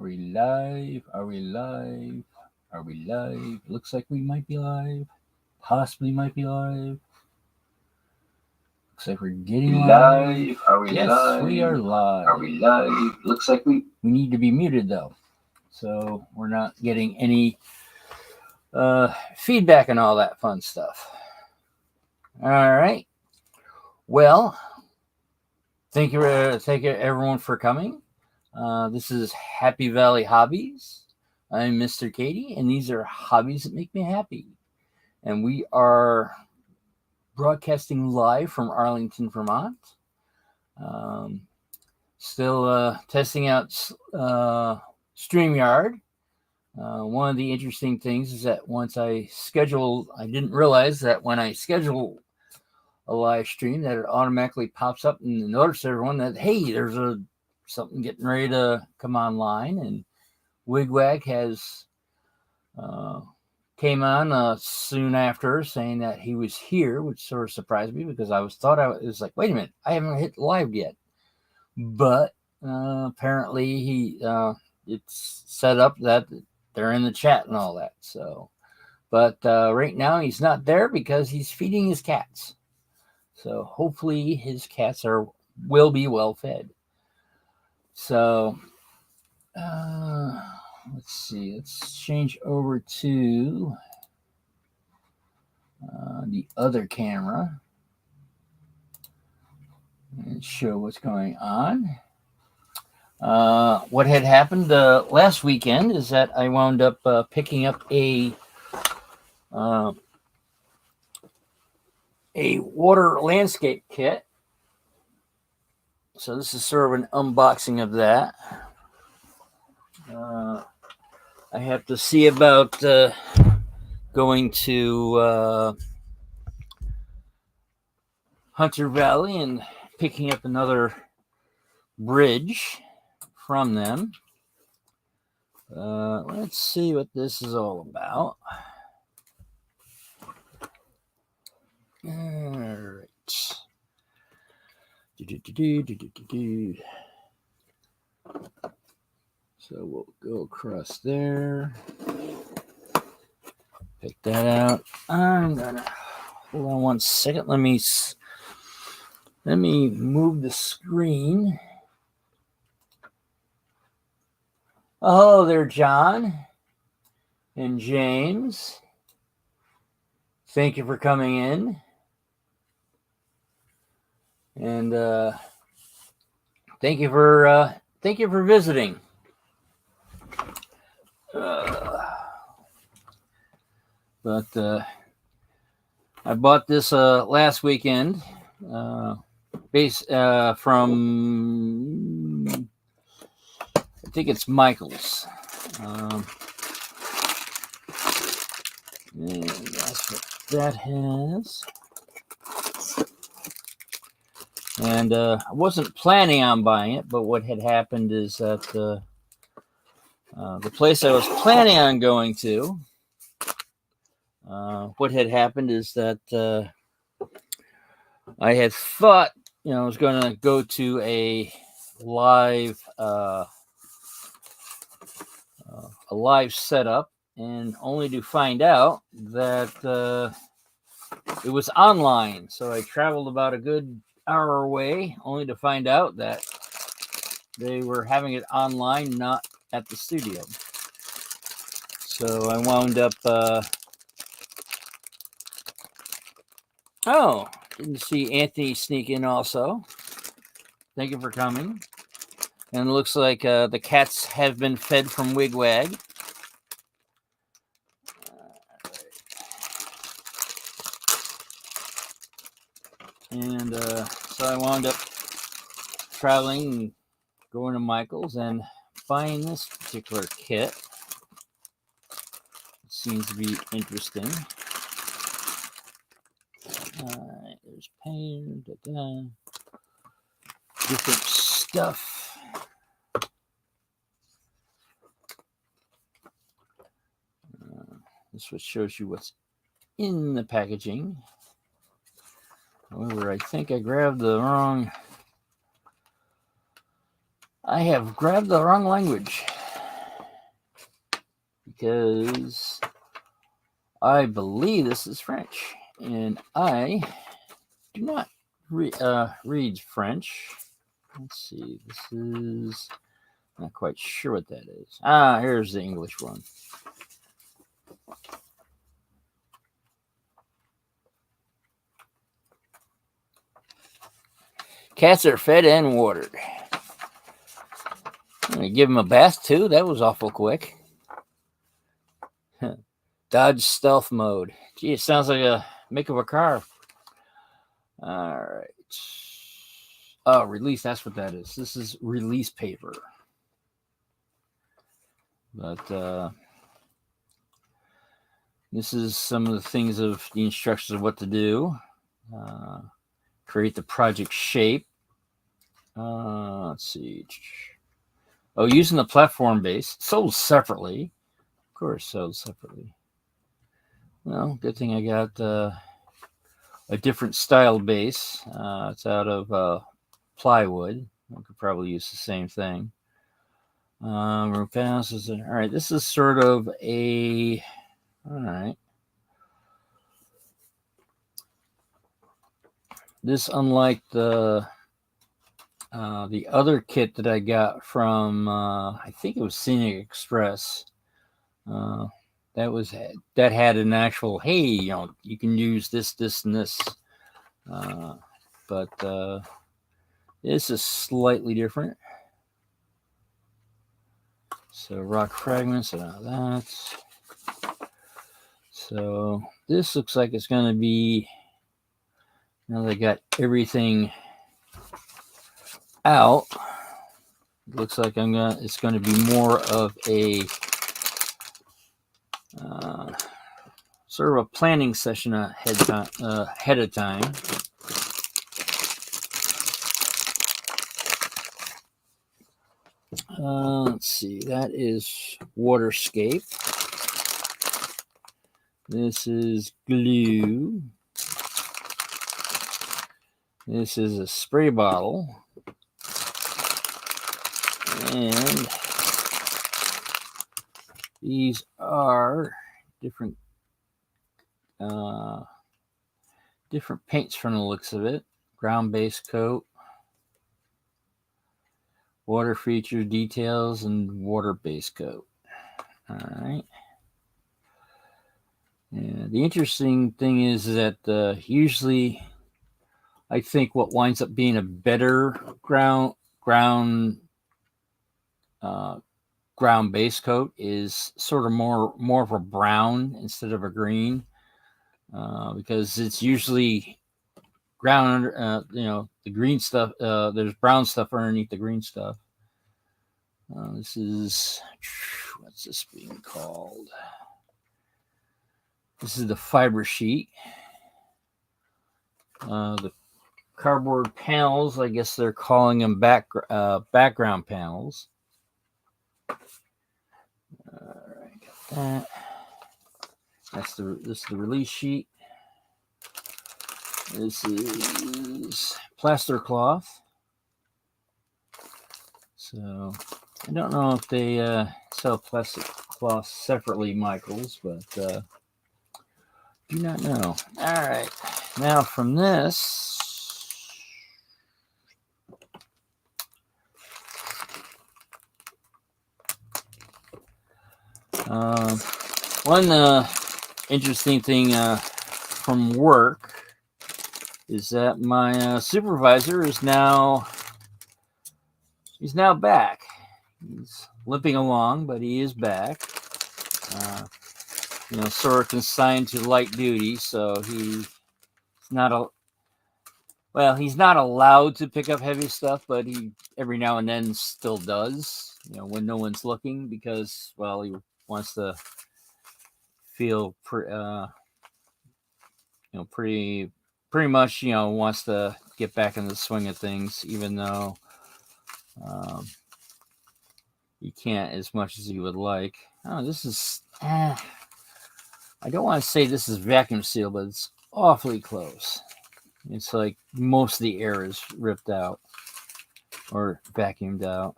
we live? Are we live? Are we live? Looks like we might be live. Possibly might be live. Looks like we're getting live. Are we Yes, live? we are live. Are we live? Looks like we need to be muted though, so we're not getting any feedback and all that fun stuff. All right. Well, thank you everyone for coming. This is Happy Valley Hobbies. I'm Mr. Katie, and these are hobbies that make me happy. And we are broadcasting live from Arlington, Vermont. Still testing out StreamYard. One of the interesting things is that I didn't realize that when I schedule a live stream that it automatically pops up and notices everyone that, hey, there's something getting ready to come online. And Wigwag has came on soon after saying that he was here, which sort of surprised me because I was like, wait a minute, I haven't hit live yet. But apparently it's set up that they're in the chat and all that. So, but right now he's not there because he's feeding his cats. So hopefully his cats will be well fed. So let's see. Let's change over to the other camera and show what's going on. What had happened last weekend is that I wound up picking up a water landscape kit. So this is sort of an unboxing of that. I have to see about going to Hunter Valley and picking up another bridge from them. Let's see what this is all about. All right. So we'll go across there. Pick that out. I'm gonna hold on one second. Let me move the screen. Oh, there, John and James. Thank you for coming in. And thank you for visiting. But I bought this last weekend, from I think it's Michael's. And that's what that has. And I wasn't planning on buying it, but what had happened is that the place I was planning on going to, what had happened is that I had thought, I was going to go to a live setup, and only to find out that it was online. So I traveled about a good hour away, only to find out that they were having it online, not at the studio. So I wound up didn't see Anthony sneak in also. Thank you for coming. And it looks like the cats have been fed from Wigwag. And so I wound up traveling and going to Michael's and buying this particular kit. It seems to be interesting. Alright, there's paint, different stuff. This one shows you what's in the packaging. However, I think I have grabbed the wrong language. because I believe this is French, and I do not read French. Let's see. This is not quite sure what that is. Here's the English one. Cats are fed and watered. I'm gonna give them a bath too. That was awful quick. Dodge stealth mode. Gee, it sounds like a make of a car. All right. Oh, release. That's what that is. This is release paper. But this is some of the things of the instructions of what to do. Create the project shape. Let's see. Oh, using the platform base. Sold separately. Of course, sold separately. Well, good thing I got a different style base. It's out of plywood. I could probably use the same thing. All right, this is sort of a... All right. This, unlike the other kit that I got from, I think it was Scenic Express, that had an actual, hey, you can use this, and this. But this is slightly different. So rock fragments and all that. So this looks like it's going to be, now they got everything out. It looks like it's going to be more of a sort of a planning session ahead of time. Let's see, that is Waterscape. This is glue. This is a spray bottle. And these are different paints from the looks of it. Ground base coat, water features, details, and water base coat. All right. Yeah, the interesting thing is that usually I think what winds up being a better ground base coat is sort of more of a brown instead of a green, because it's usually ground under, the green stuff. There's brown stuff underneath the green stuff. This is, what's this being called? This is the fiber sheet. The cardboard panels, I guess they're calling them background panels. All right, got that. This is the release sheet. This is plaster cloth. So I don't know if they sell plastic cloth separately, Michaels, but do not know. All right, now from this, one interesting thing from work is that my supervisor is now back. He's limping along, but he is back. Sort of consigned to light duty, so he's not allowed to pick up heavy stuff, but he every now and then still does, when no one's looking, because, well, he wants to feel pretty much, wants to get back in the swing of things, even though he can't as much as he would like. Oh, this is, I don't want to say this is vacuum sealed, but it's awfully close. It's like most of the air is ripped out or vacuumed out.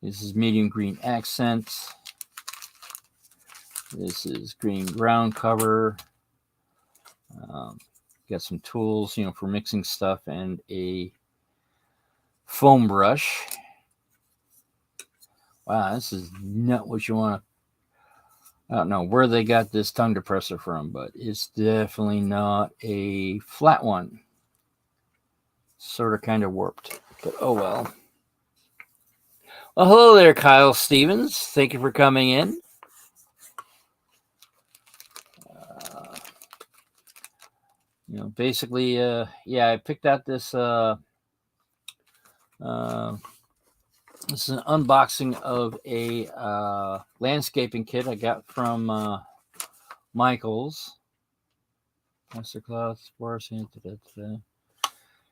This is medium green accent. This is green ground cover. Got some tools, for mixing stuff, and a foam brush. Wow, this is not what you want to. I don't know where they got this tongue depressor from, but it's definitely not a flat one. Sort of kind of warped, but oh well. Well, hello there, Kyle Stevens. Thank you for coming in. Basically, I picked out this. This is an unboxing of a landscaping kit I got from Michaels. Mastercloth, spores,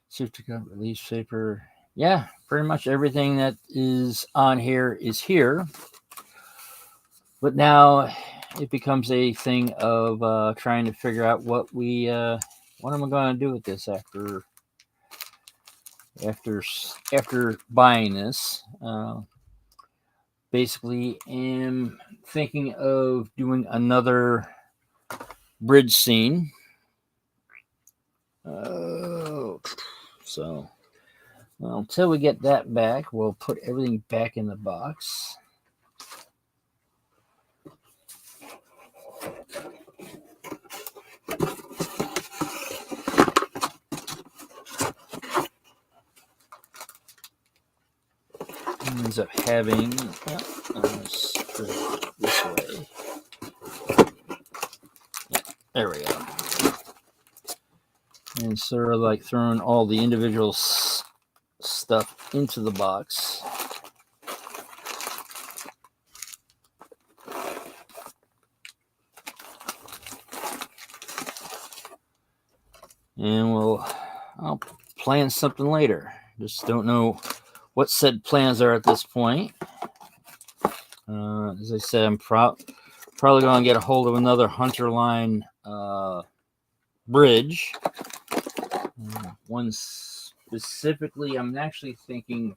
safety cup, release paper. Yeah, pretty much everything that is on here is here. But now it becomes a thing of trying to figure out what am I going to do with this after buying this. Basically am thinking of doing another bridge scene. So until we get that back, we'll put everything back in the box. Ends up having this way. There we go. And sort of like throwing all the individual stuff into the box. And I'll plan something later. Just don't know what said plans are at this point. As I said, I'm probably going to get a hold of another Hunter line bridge. One specifically, I'm actually thinking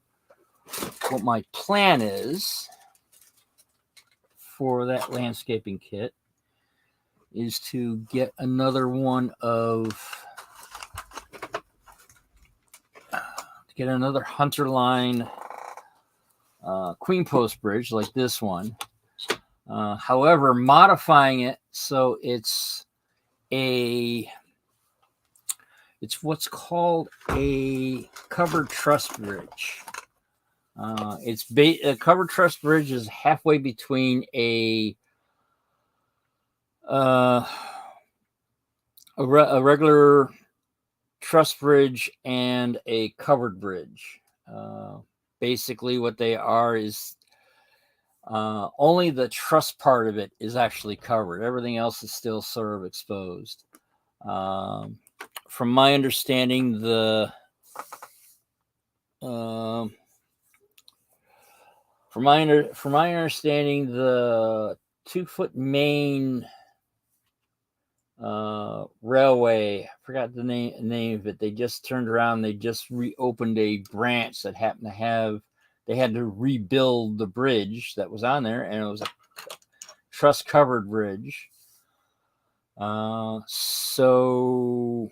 what my plan is for that landscaping kit is to get another one get another Hunter line queen post bridge like this one. However, modifying it so it's what's called a covered truss bridge. A covered truss bridge is halfway between a regular truss bridge and a covered bridge. Basically, what they are is only the truss part of it is actually covered. Everything else is still sort of exposed. From my understanding, the 2-foot main railway, I forgot the name of it. They just turned around. They just reopened a branch that happened to have. They had to rebuild the bridge that was on there, and it was a truss covered bridge. So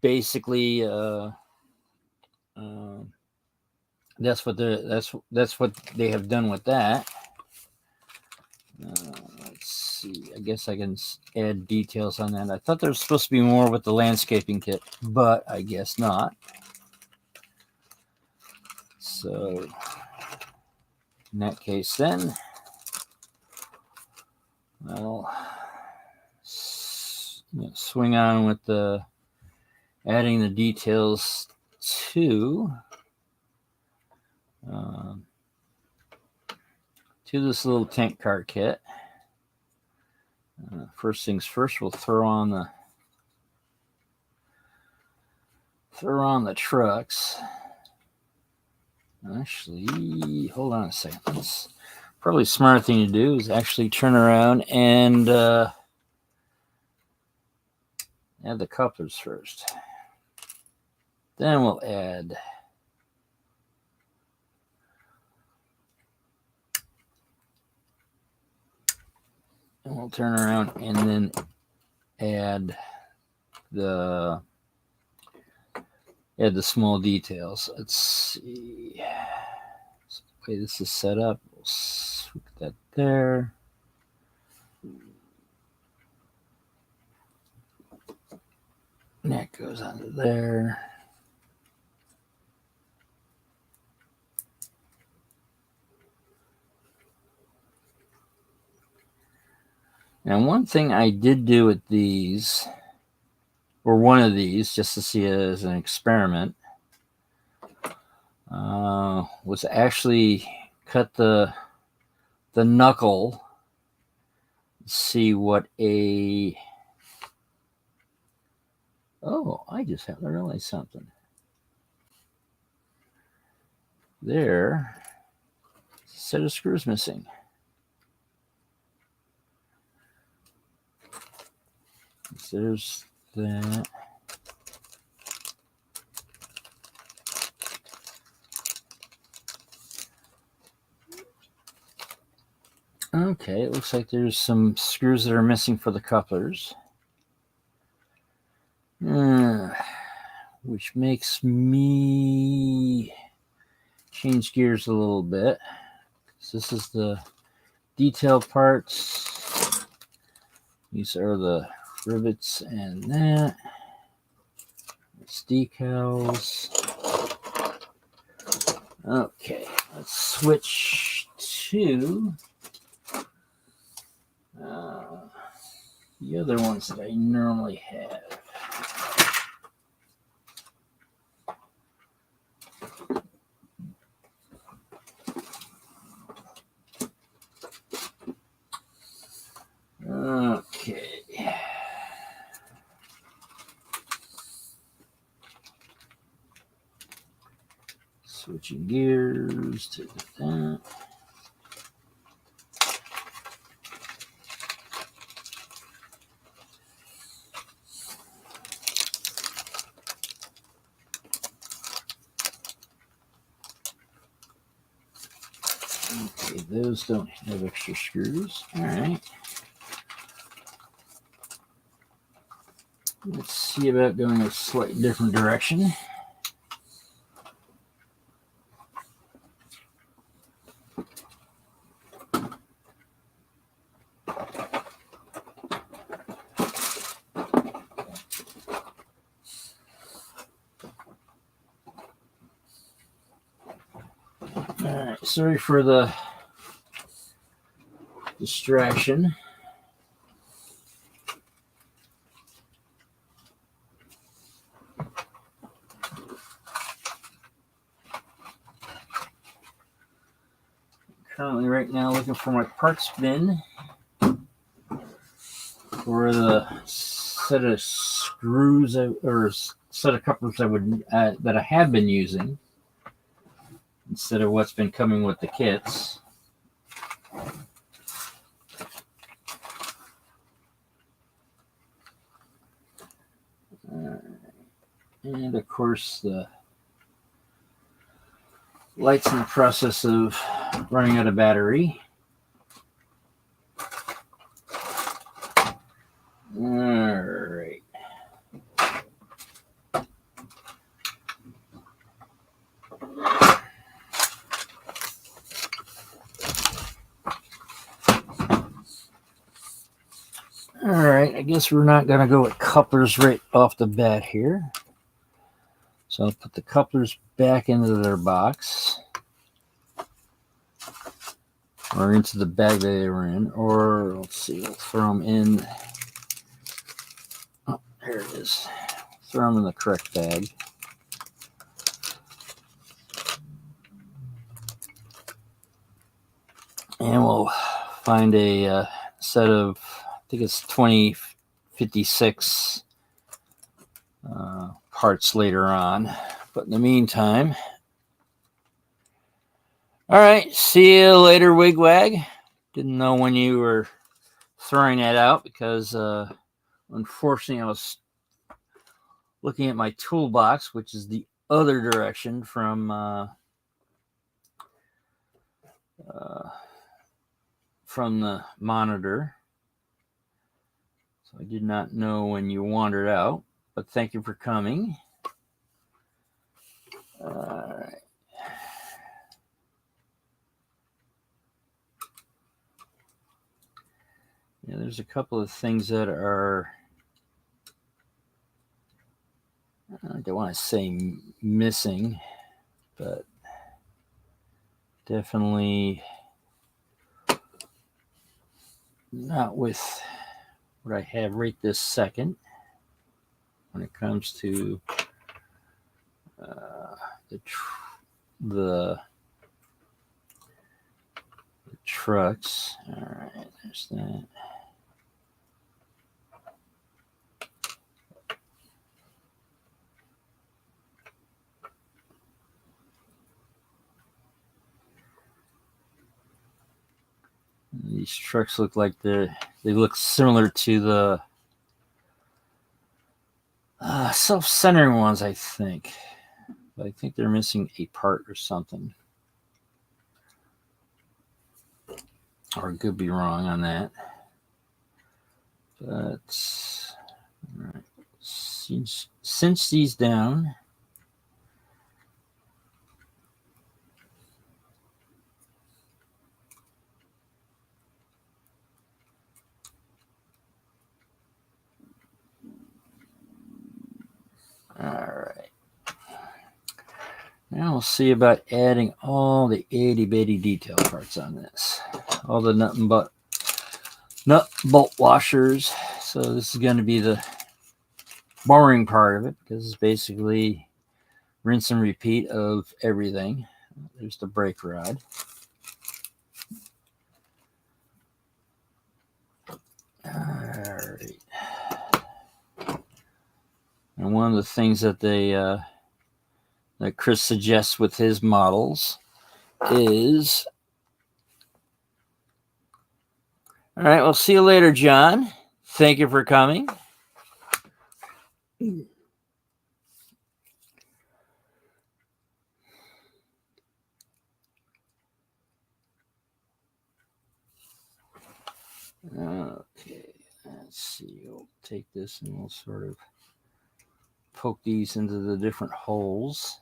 basically, that's what they have done with that. Let's see. I guess I can add details on that. I thought there was supposed to be more with the landscaping kit, but I guess not. So in that case, then, well, swing on with the adding the details to this little tank car kit. First things first, we'll throw on the trucks. Actually, hold on a second. That's probably a smart thing to do is actually turn around and add the couplers first. Then we'll add And we'll turn around and then add the small details. Let's see. So the way this is set up, we'll swoop that there. And that goes onto there. Now, one thing I did do with these, or one of these, just to see it as an experiment, was actually cut the knuckle. See what a... Oh, I just happened to realize something. There, a set of screws missing. There's that. Okay, it looks like there's some screws that are missing for the couplers. Which makes me change gears a little bit. This is the detail parts. These are the rivets and that. It's decals. Okay, let's switch to the other ones that I normally have. Okay. Switching gears to that. Okay, those don't have extra screws. All right. Let's see about going a slightly different direction. Alright, sorry for the distraction. Currently, right now, looking for my parts bin for the set of screws or set of couplers that I have been using instead of what's been coming with the kits. And of course, the light's in the process of running out of battery. All right. All right, I guess we're not going to go with couplers right off the bat here. So I'll put the couplers back into their box. Or into the bag that they were in. Or, let's see, we'll throw them in. Oh, there it is. Throw them in the correct bag. And we'll find a set of, I think it's 2056 parts later on. But in the meantime, all right, see you later, Wigwag. Didn't know when you were throwing that out because unfortunately I was looking at my toolbox, which is the other direction from the monitor. So I did not know when you wandered out, but thank you for coming. All right. Yeah, there's a couple of things that are, I don't want to say missing, but definitely not with what I have right this second when it comes to the the trucks. All right, there's that. These trucks look like they look similar to the self-centering ones, I think. But I think they're missing a part or something. Or I could be wrong on that. But all right, cinch these down. All right. Now we'll see about adding all the itty bitty detail parts on this. All the nut bolt washers. So this is going to be the boring part of it because it's basically rinse and repeat of everything. There's the brake rod. All right. And one of the things that that Chris suggests with his models is, all right, we'll see you later, John. Thank you for coming. Okay, let's see. We'll take this and we'll sort of poke these into the different holes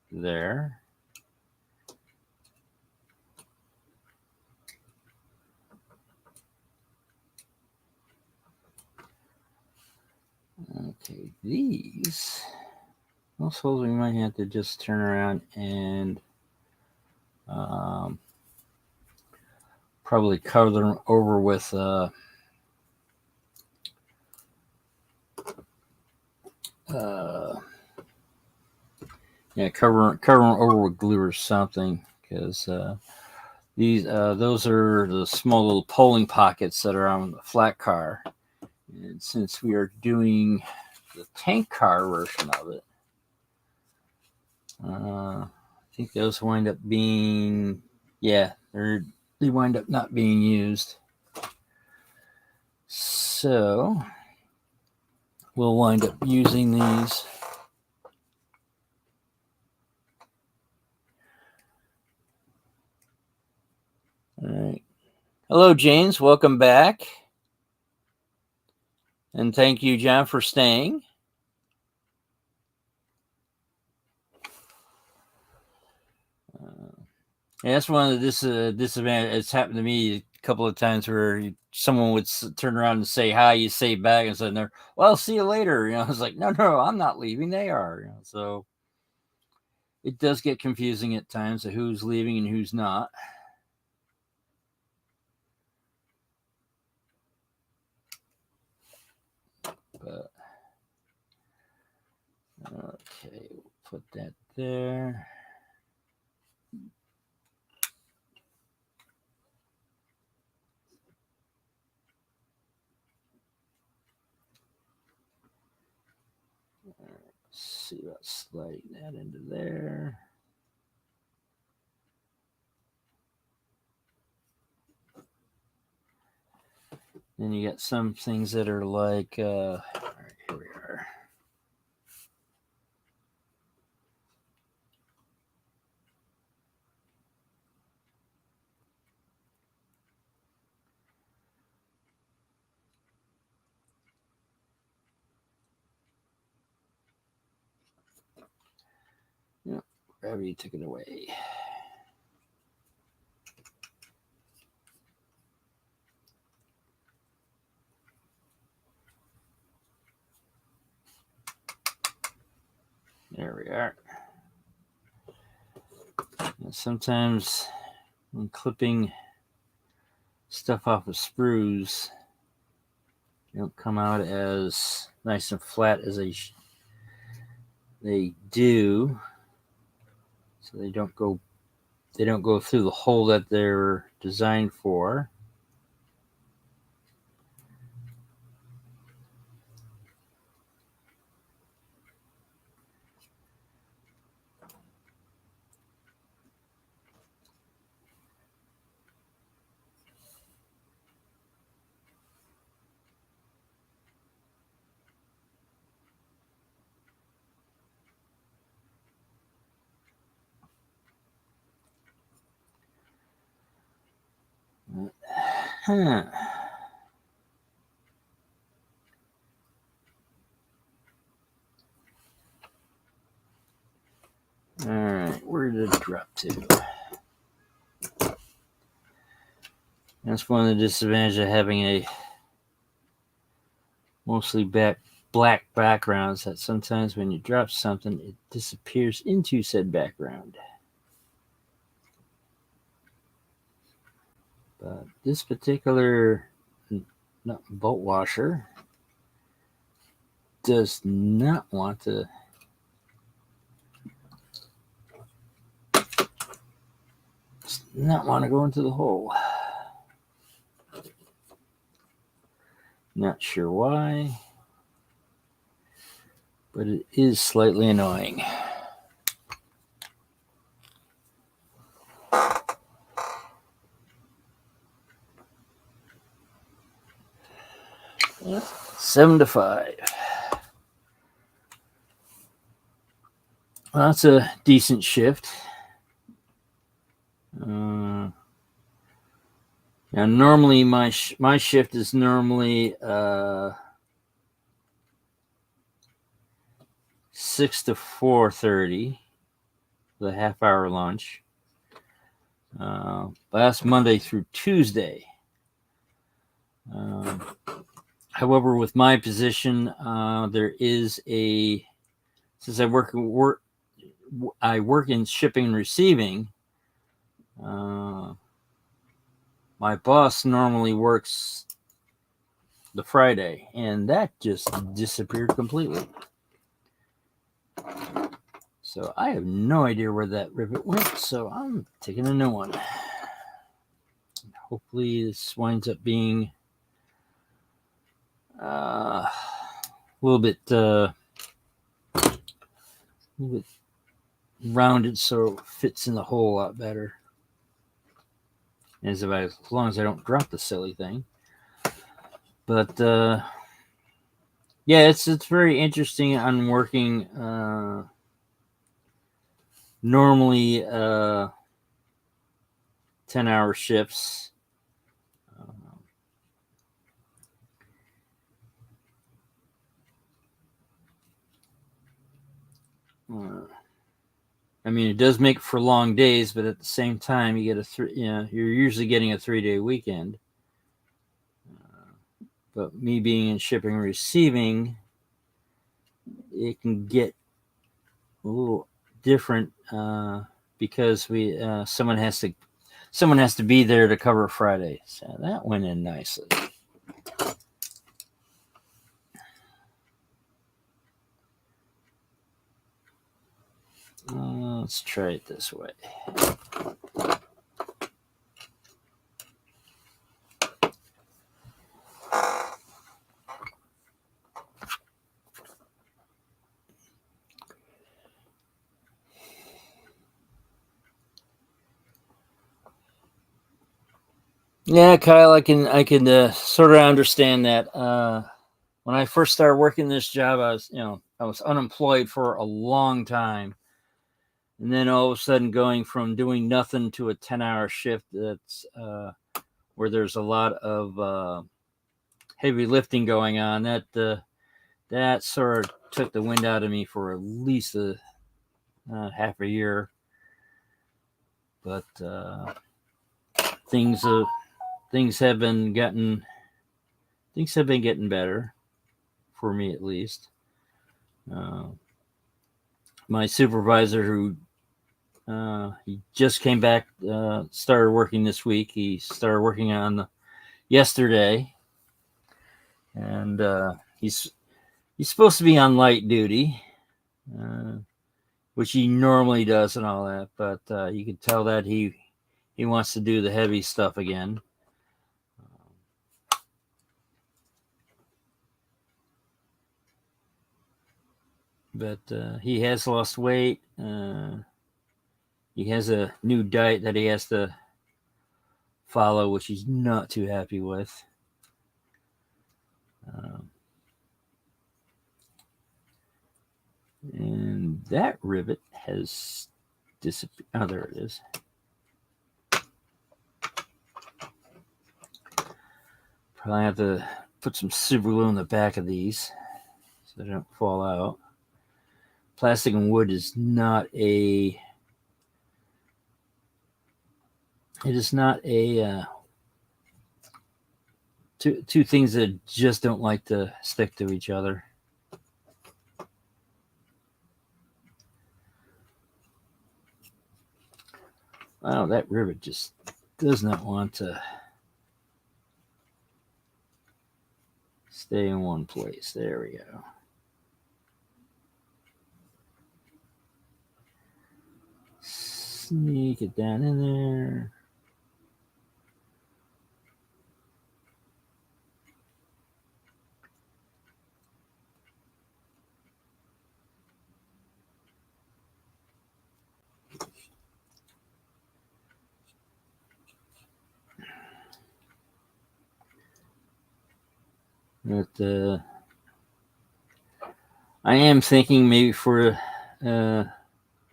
there. Okay, these, I suppose we might have to just turn around and probably cover them over with yeah, cover them over with glue or something, because these those are the small little polling pockets that are on the flat car. And since we are doing the tank car version of it, I think those wind up being, yeah, they wind up not being used. So we'll wind up using these. All right. Hello, James. Welcome back. And thank you, John, for staying. And that's one of the disadvantages. It's happened to me a couple of times where someone would turn around and say hi, you say back and say, "Well, see you later." I was like, "No, I'm not leaving. They are." So it does get confusing at times of who's leaving and who's not. But okay, we'll put that there. Let's see about sliding that into there. Then you got some things that are like, all right, here we are. Gravity took it away. There we are. And sometimes when clipping stuff off of sprues, they don't come out as nice and flat as they do. So they don't go through the hole that they're designed for. Huh. All right, where did it drop to? That's one of the disadvantages of having a mostly black backgrounds, that sometimes when you drop something, it disappears into said background. But this particular boat washer does not want to go into the hole. Not sure why, but it is slightly annoying. Yep. 7 to 5. Well, that's a decent shift. Now, normally my shift is normally 6 to 4:30, with a half-hour lunch. Last Monday through Tuesday. However, with my position, there is since I work in shipping and receiving. My boss normally works the Friday, and that just disappeared completely. So I have no idea where that rivet went, so I'm taking a new one. Hopefully this winds up being a little bit rounded, so it fits in the hole a lot better. As long as I don't drop the silly thing. But yeah, it's very interesting on working normally 10-hour shifts. I mean, it does make for long days, but at the same time, you get you're usually getting a 3-day weekend. But me being in shipping and receiving, it can get a little different because someone has to be there to cover Friday. So that went in nicely. Let's try it this way. Yeah, Kyle, I can sort of understand that. When I first started working this job, I was unemployed for a long time, and then all of a sudden going from doing nothing to a 10-hour shift that's where there's a lot of heavy lifting going on. That sort of took the wind out of me for at least half a year. but things have been getting better for me, at least. My supervisor, who he just came back, started working this week. He started working on yesterday, and he's supposed to be on light duty, which he normally does and all that. But you can tell that he wants to do the heavy stuff again. But he has lost weight. He has a new diet that he has to follow, which he's not too happy with. And that rivet has disappeared. Oh, there it is. Probably have to put some super glue in the back of these so they don't fall out. Plastic and wood is not a. It is not a. Two things that just don't like to stick to each other. Wow, that rivet just does not want to stay in one place. There we go. Sneak it down in there. But I am thinking maybe for New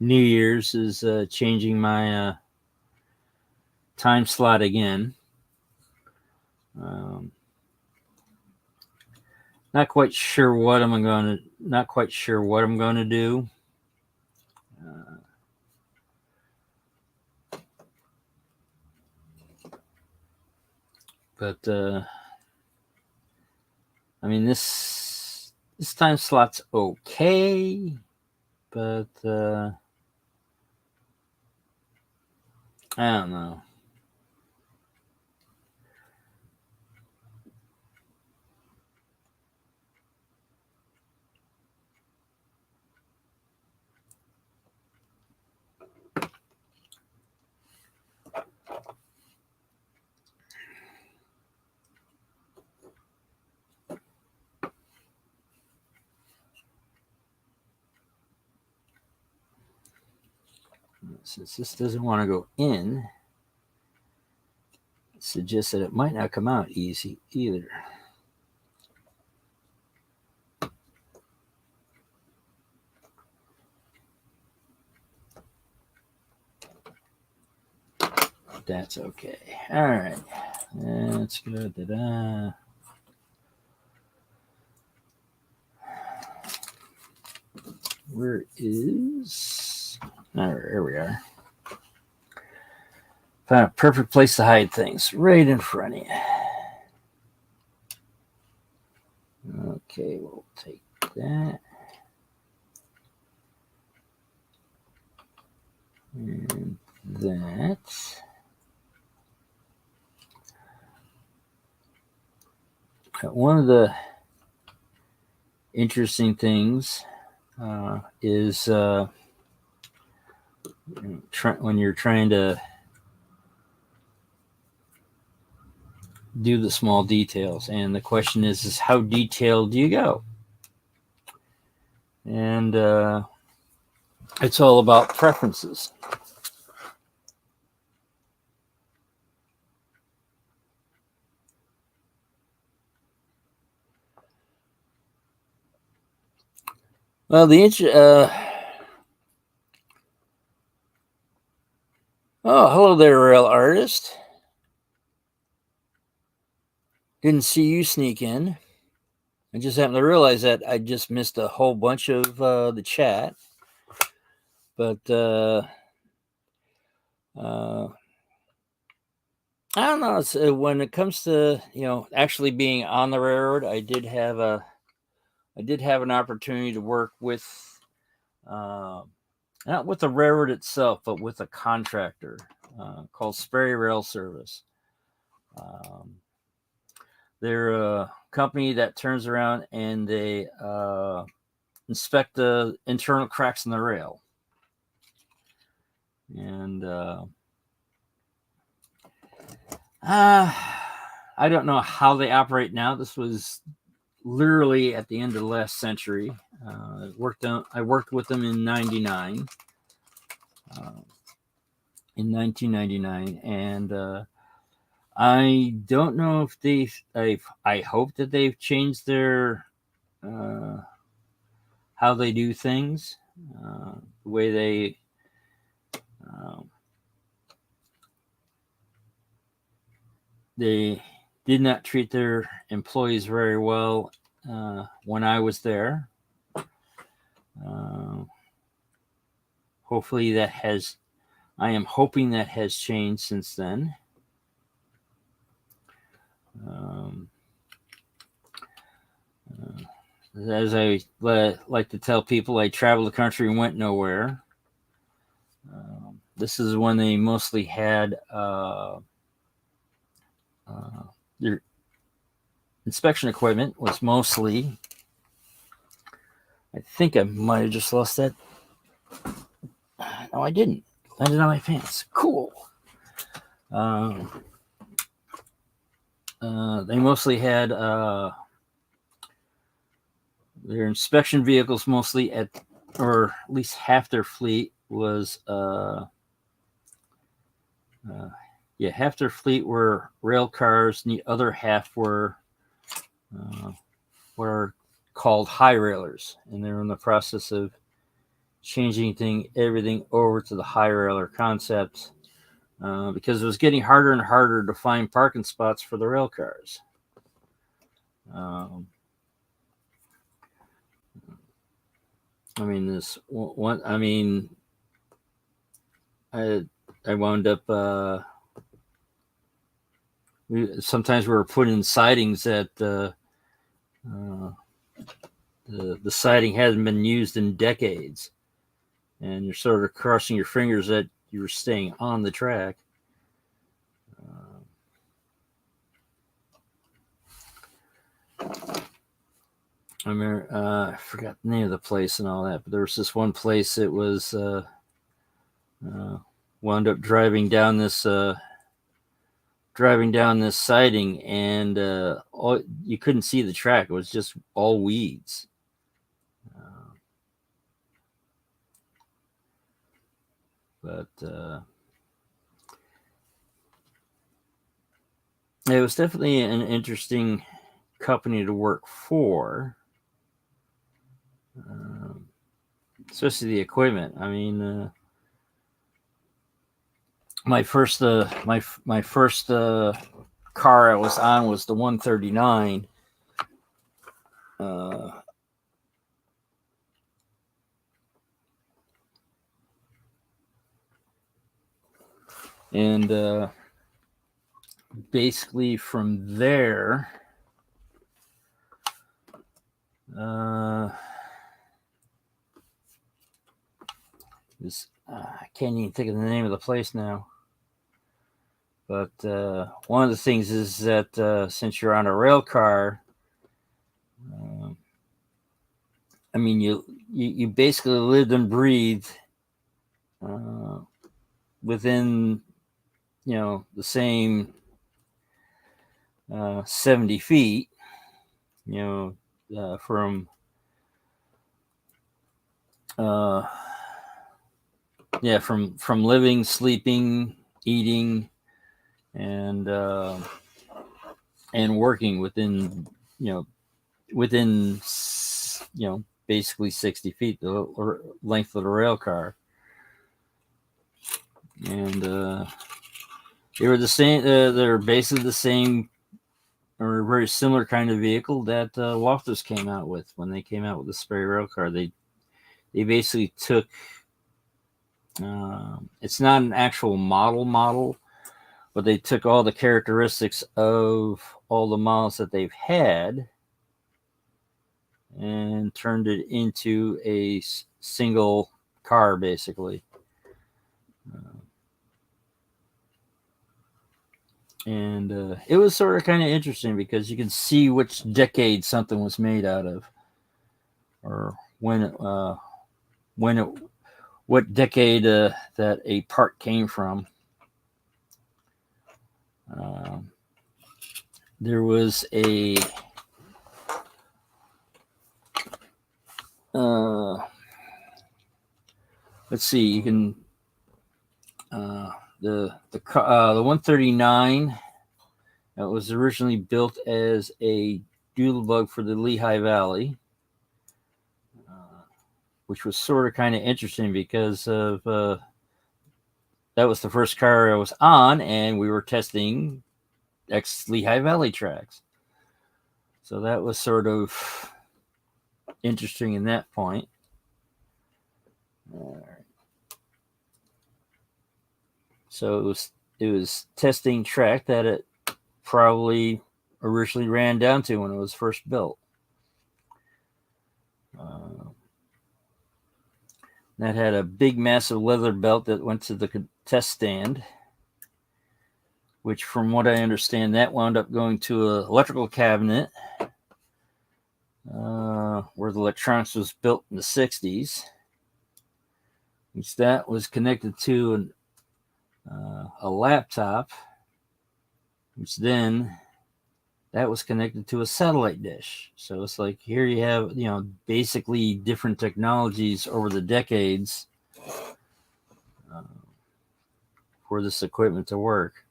Year's is changing my time slot again. Not quite sure what I'm going to do. But I mean, this time slot's okay, but I don't know. Since this doesn't want to go in, it suggests that it might not come out easy either. That's okay. All right. That's good. Da-da. Where is... Oh, there we are. Found a perfect place to hide things. Right in front of you. Okay, we'll take that. And that. One of the interesting things is when you're trying to do the small details, and the question is how detailed do you go? And it's all about preferences. Well, oh, hello there, Rail Artist. Didn't see you sneak in. I just happened to realize that I just missed a whole bunch of the chat. But I don't know. It's, when it comes to actually being on the railroad, I did have an opportunity to work with, uh, not with the railroad itself, but with a contractor called Sperry Rail Service. Um, they're a company that turns around and they inspect the internal cracks in the rail, and I don't know how they operate now. This was literally at the end of the last century. I worked with them in '99, in 1999, and I don't know if I hope that they've changed their how they do things, the way um, they did not treat their employees very well when I was there. Uh, hopefully that has. I am hoping that has changed since then. Um, as I like to tell people, I traveled the country and went nowhere. This is when they mostly had their inspection equipment was mostly. I think I might have just lost that. No, I didn't. Landed on my pants. Cool. They mostly had their inspection vehicles mostly or at least half their fleet was half their fleet were rail cars, and the other half were what are called high railers, and they're in the process of changing everything over to the high railer concept because it was getting harder and harder to find parking spots for the rail cars. I mean, this one. I mean, I wound up. Sometimes we were putting in sidings that the siding hasn't been used in decades, and you're sort of crossing your fingers that you're staying on the track. I forgot the name of the place and all that, but there was this one place that was wound up driving down this siding, and you couldn't see the track. It was just all weeds. But it was definitely an interesting company to work for, especially the equipment. I mean, my first car I was on was the 139. And basically from there, I can't even think of the name of the place now. But one of the things is that since you're on a rail car, I mean, you basically lived and breathed within, the same 70 feet, from from living, sleeping, eating, and working within basically 60 feet, the length of the rail car. And they were the same. They're basically the same or a very similar kind of vehicle that Loftus came out with when they came out with the Sperry rail car. They basically took It's not an actual model, but they took all the characteristics of all the models that they've had and turned it into a single car, basically. And it was sort of kind of interesting because you can see which decade something was made out of, or when it, what decade that a part came from. Um, there was a let's see, you can the 139 that was originally built as a doodle bug for the Lehigh Valley, which was sort of kind of interesting because of that was the first car I was on, and we were testing ex Lehigh Valley tracks. So that was sort of interesting in that point. So it was testing track that it probably originally ran down to when it was first built. That had a big, massive leather belt that went to the test stand, which, from what I understand, that wound up going to an electrical cabinet where the electronics was built in the 60s, which that was connected to a laptop, which then that was connected to a satellite dish. So it's like here you have, basically different technologies over the decades for this equipment to work.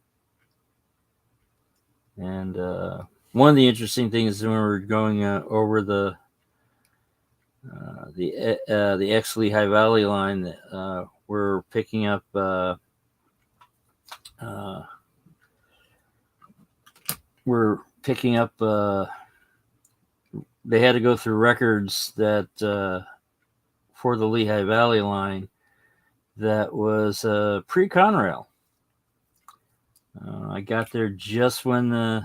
And one of the interesting things when we were going over the ex Lehigh Valley line, we're picking up they had to go through records that for the Lehigh Valley line that was pre-Conrail. I got there just when they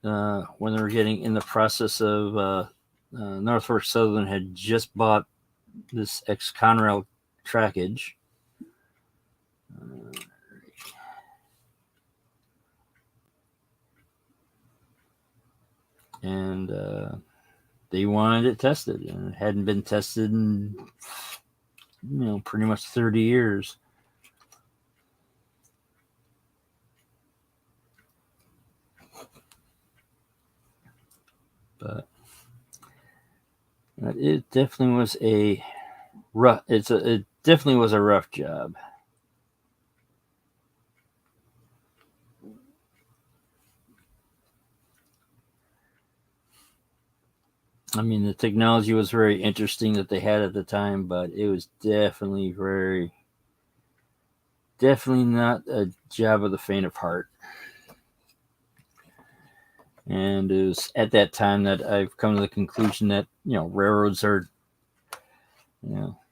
were getting in the process of Northfork Southern had just bought this ex-Conrail trackage. And they wanted it tested, and it hadn't been tested in pretty much 30 years. But it definitely was a rough. It definitely was a rough job. I mean, the technology was very interesting that they had at the time, but it was definitely not a job of the faint of heart. And it was at that time that I've come to the conclusion that railroads are,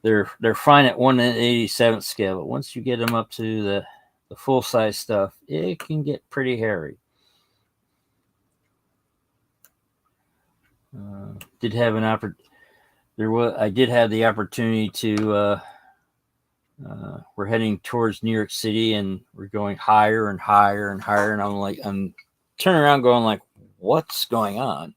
they're fine at 1/87th scale, but once you get them up to the full size stuff, it can get pretty hairy. Did have an I did have the opportunity to. We're heading towards New York City, and we're going higher and higher and higher, and I'm turning around, going like, "What's going on?"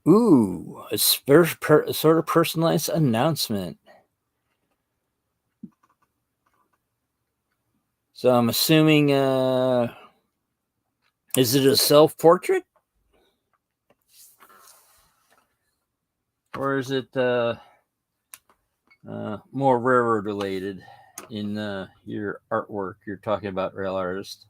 Ooh, a sort of personalized announcement. So I'm assuming, is it a self-portrait? Or is it more railroad related in your artwork? You're talking about rail artist.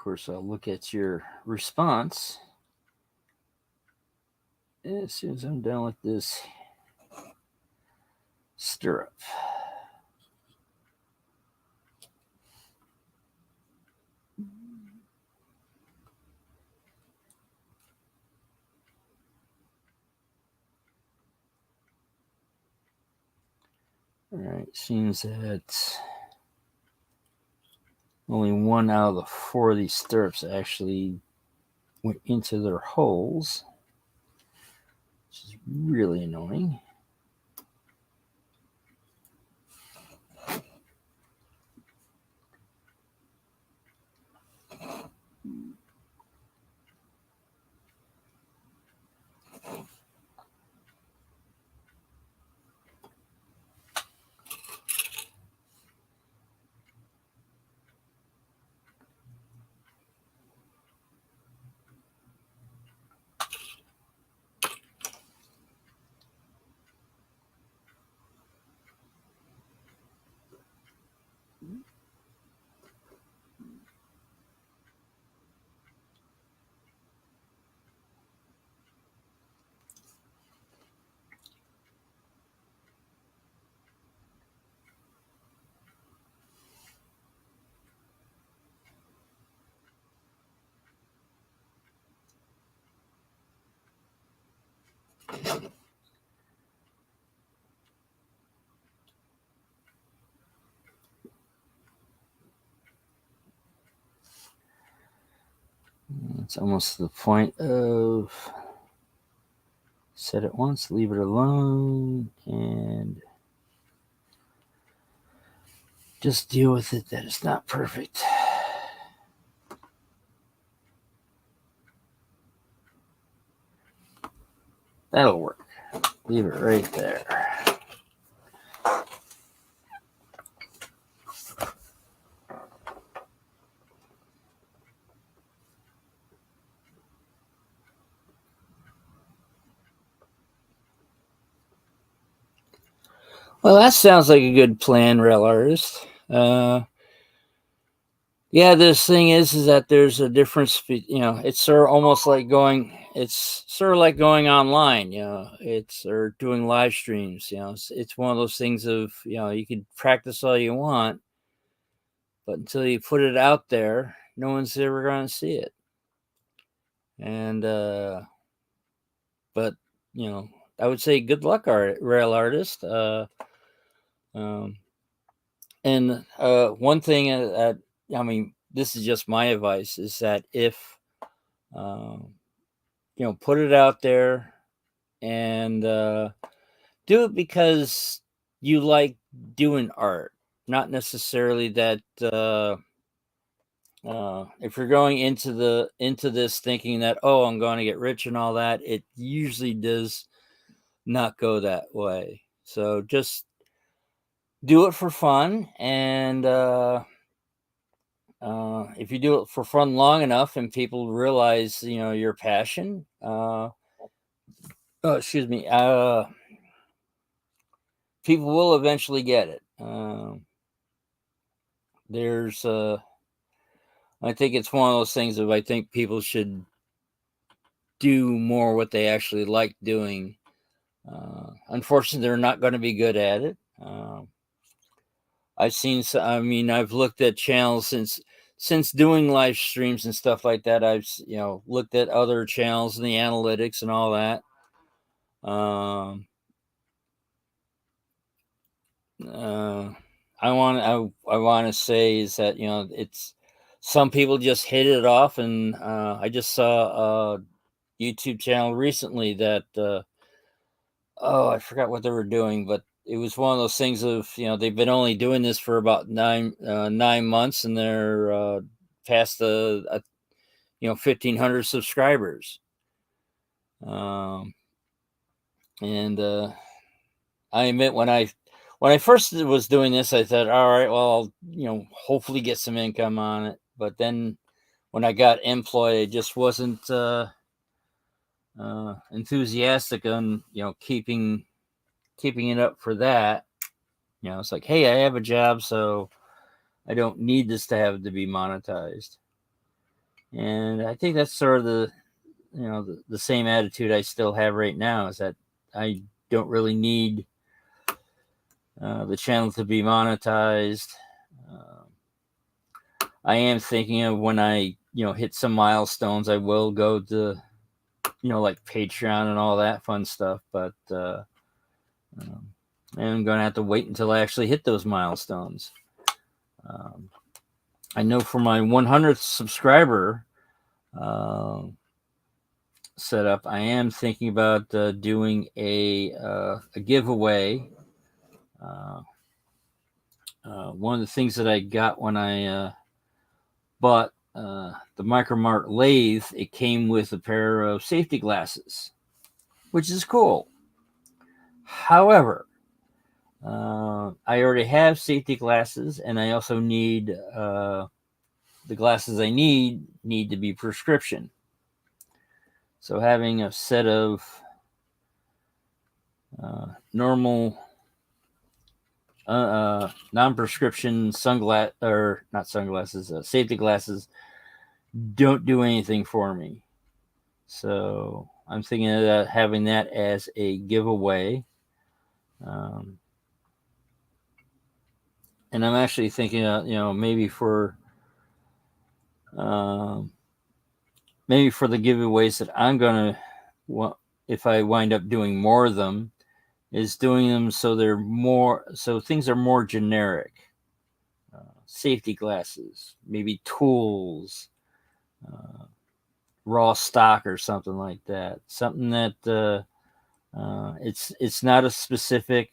course, I'll look at your response as soon as I'm done with this stirrup. All right, seems that only one out of the four of these stirrups actually went into their holes, which is really annoying. It's almost to the point of set it once, leave it alone, and just deal with it that it's not perfect. That'll work. Leave it right there. Well, that sounds like a good plan, Rail Artist. Yeah, this thing is that there's a difference. It's sort of almost like going. It's sort of like going online. It's or doing live streams. It's one of those things of you can practice all you want, but until you put it out there, no one's ever going to see it. And but I would say good luck, Rail Artist. And one thing this is just my advice is that if put it out there and do it because you like doing art, not necessarily that if you're going into this thinking that I'm going to get rich and all that, it usually does not go that way. So just do it for fun, and if you do it for fun long enough and people realize your passion, excuse me, people will eventually get it. There's I think it's one of those things of I think people should do more what they actually like doing. Unfortunately, they're not going to be good at it. I've looked at channels since doing live streams and stuff like that. I've looked at other channels and the analytics and all that. I want to say is that it's some people just hit it off, and I just saw a YouTube channel recently that I forgot what they were doing, but it was one of those things of they've been only doing this for about 9 months, and they're past the 1,500 subscribers. And I admit when I first was doing this, I thought, all right, well, I'll hopefully get some income on it. But then when I got employed, I just wasn't enthusiastic on keeping it up for that. It's like, hey, I have a job, so I don't need this to have to be monetized. And I think that's sort of the same attitude I still have right now, is that I don't really need the channel to be monetized. I am thinking of when I hit some milestones, I will go to like Patreon and all that fun stuff, but I'm going to have to wait until I actually hit those milestones. I know for my 100th subscriber setup, I am thinking about doing a giveaway. One of the things that I got when I bought the Micromart lathe, it came with a pair of safety glasses, which is cool. However, I already have safety glasses, and I also need the glasses I need to be prescription. So having a set of normal non-prescription safety glasses don't do anything for me. So I'm thinking of having that as a giveaway. And I'm actually thinking, maybe for the giveaways that I'm gonna, if I wind up doing more of them, is doing them so things are more generic. Safety glasses, maybe tools, raw stock or something like that. Something that it's not a specific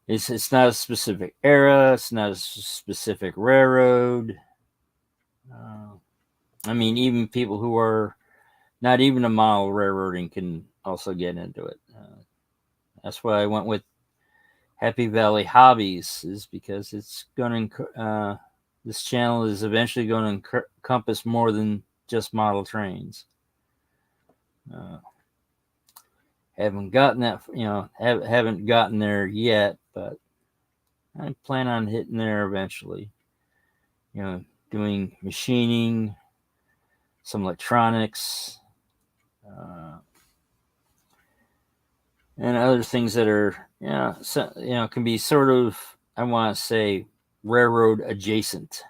it's not a specific era. It's not a specific railroad. I mean, even people who are not even a mile railroading can also get into it. That's why I went with Happy Valley Hobbies, is because it's going to this channel is eventually going to encompass more than just model trains. Haven't gotten that, haven't gotten there yet, but I plan on hitting there eventually. Doing machining, some electronics, and other things that are, can be sort of, I want to say, railroad adjacent.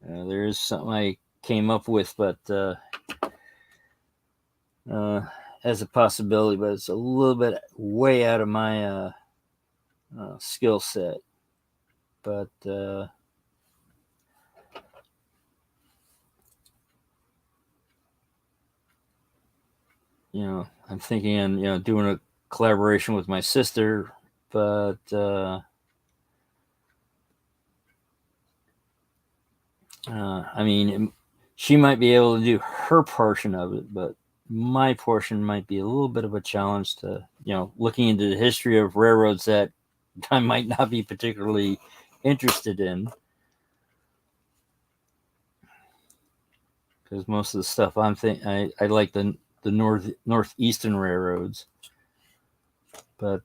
There is something I came up with, but as a possibility, but it's a little bit way out of my skill set. But I'm thinking on doing a collaboration with my sister, but I mean, she might be able to do her portion of it, but my portion might be a little bit of a challenge to, looking into the history of railroads that I might not be particularly interested in. Because most of the stuff I like the northeastern railroads, but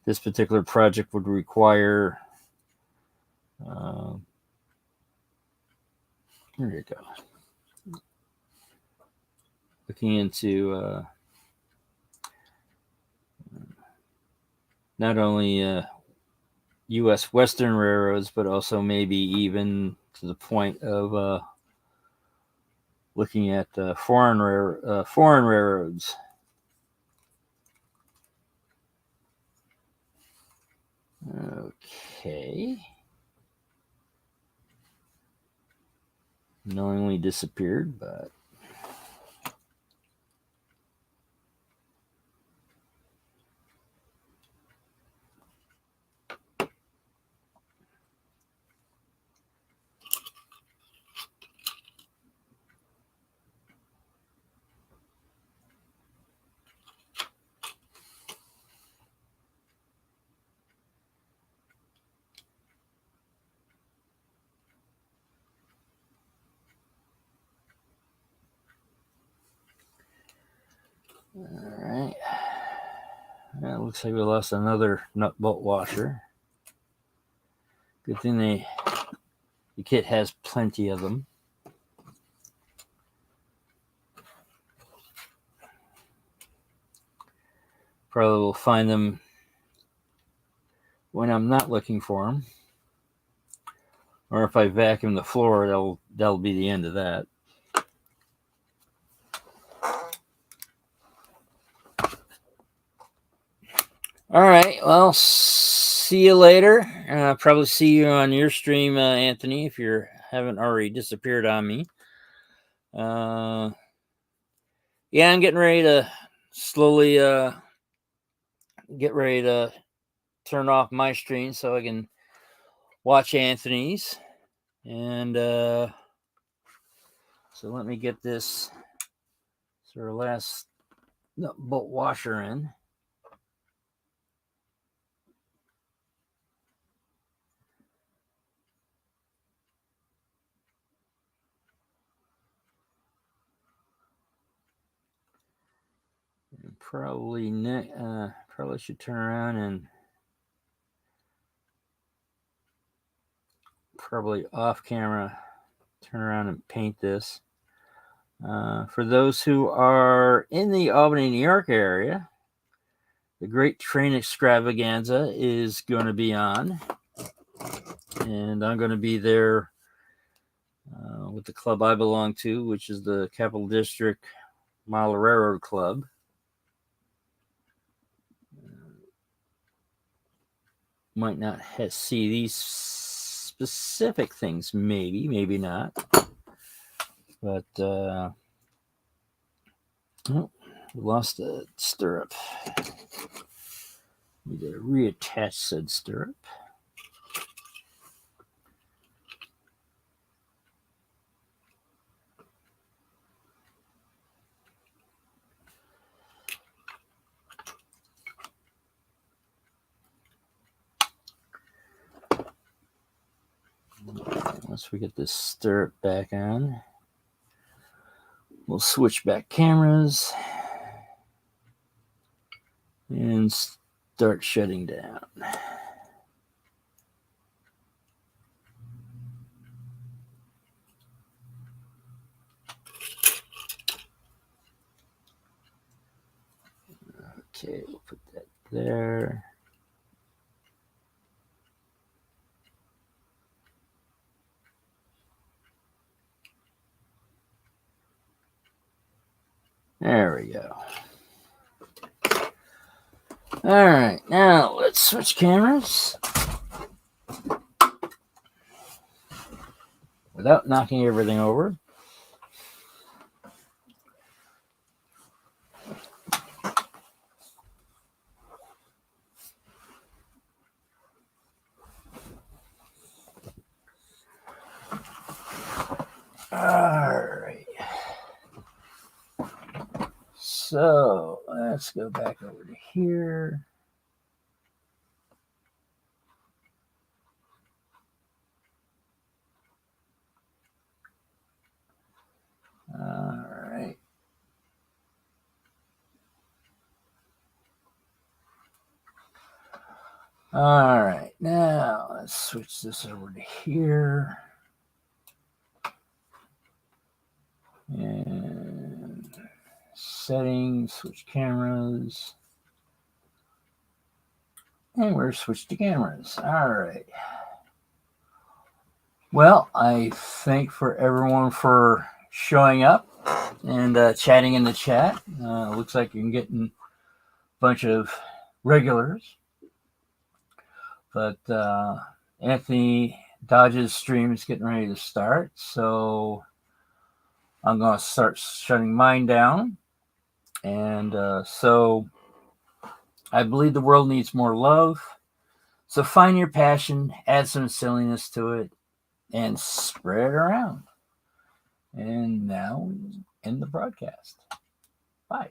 this particular project would require. There you go. Looking into not only U.S. Western railroads, but also maybe even to the point of looking at foreign railroads. Okay. Knowingly disappeared, but All right. It looks like we lost another nut bolt washer. Good thing the kit has plenty of them. Probably will find them when I'm not looking for them. Or if I vacuum the floor, that'll be the end of that. All right. Well, see you later. Probably see you on your stream, Anthony, if you haven't already disappeared on me. Yeah, I'm getting ready to slowly get ready to turn off my stream so I can watch Anthony's. And so let me get this sort of last nut bolt washer in. And probably should turn around and probably off camera turn around and paint this. For those who are in the Albany, New York area, the Great Train Extravaganza is going to be on. And I'm going to be there with the club I belong to, which is the Capital District Model Railroad Club. Might not see these specific things, maybe not. But oh, we lost a stirrup. Need to reattach said stirrup. Once we get this stirrup back on, we'll switch back cameras and start shutting down. Okay, we'll put that there. There we go. All right, now let's switch cameras without knocking everything over. All right. So let's go back over to here. All right. All right. Now let's switch this over to here. And settings, switch cameras. And we're switched to cameras. All right. Well, I thank for everyone for showing up and chatting in the chat. Looks like you're getting a bunch of regulars. But Anthony Dodge's stream is getting ready to start. So I'm going to start shutting mine down. And so I believe the world needs more love. So find your passion, add some silliness to it, and spread it around. And now we end the broadcast. Bye.